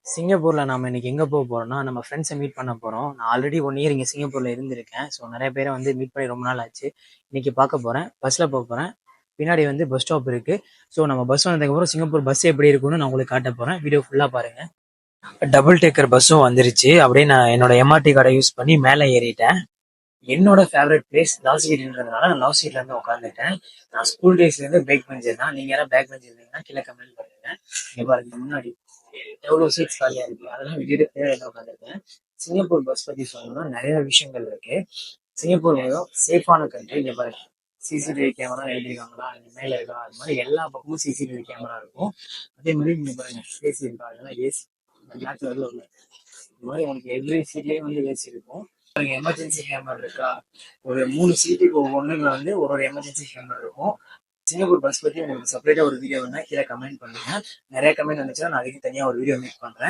சிங்கப்பூர்ல நாம இன்னைக்கு எங்க போக போறோம்னா நம்ம ஃப்ரெண்ட்ஸை மீட் பண்ண போறோம். நான் ஆல்ரெடி 1 இயர் இங்க சிங்கப்பூர்ல இருந்திருக்கேன். ஸோ நிறைய பேரை வந்து மீட் பண்ணி ரொம்ப நாள் ஆச்சு. இன்னைக்கு பார்க்க போறேன். பஸ்ல போக போறேன். பின்னாடி வந்து பஸ் ஸ்டாப் இருக்கு. ஸோ நம்ம பஸ் வந்ததுக்கப்புறம் சிங்கப்பூர் பஸ் எப்படி இருக்கும்னு நான் உங்களுக்கு காட்ட போறேன். வீடியோ ஃபுல்லா பாருங்க. டபுள் டேக்கர் பஸ்ஸும் வந்துருச்சு. அப்படியே நான் என்னோட எம்ஆர்டி கார்டை யூஸ் பண்ணி மேலே ஏறிட்டேன். என்னோட ஃபேவரட் பிளேஸ் லவ் சீட்ன்றதுனால நான் லவ் சீட்ல இருந்து உட்காந்துட்டேன். நான் ஸ்கூல் டேஸ்ல இருந்து பேக் பெஞ்சர் தான். நீங்க யாராவது பேக் பெஞ்ச் இருந்தீங்கன்னா கீழே கமெண்ட் பண்ணுங்க. இங்க பாருங்க முன்னாடி எவ்வளவு சீட்ஸ் காலியா இருக்கு, அதெல்லாம் விட்டுட்டு பேர் உட்காந்துருக்கேன். சிங்கப்பூர் பஸ் பத்தி சொல்லணும்னா நிறைய விஷயங்கள் இருக்கு. சிங்கப்பூர் சேஃபான கண்ட்ரி. இங்க பாருங்க சிசிடிவி கேமரா எழுதிருக்காங்களா, அது மேல இருக்கா, அது மாதிரி எல்லா பக்கமும் சிசிடிவி கேமரா இருக்கும். அதே மாதிரி இங்க பாருங்க ஏசி இருக்கா, அதெல்லாம் ஏசி பிளாக் கலர்ல உள்ள இந்த மாதிரி உங்களுக்கு எவ்ரி சீட்லயே வந்து ஏசி இருக்கும். எமர்ஜென்சி கேமரா இருக்கா, ஒரு 3 சீட்டுக்கு ஒவ்வொன்றுல வந்து ஒரு எமர்ஜென்சி கேமரா இருக்கும். சிங்கப்பூர் பஸ் பத்தி உங்களுக்கு செப்பரேட்டா ஒரு வீடியோ வேணா கீழே கமெண்ட் பண்ணுங்க. நிறைய கமெண்ட் வந்துச்சுன்னா நான் அதுக்கு தனியா ஒரு வீடியோ மேக் பண்றேன்.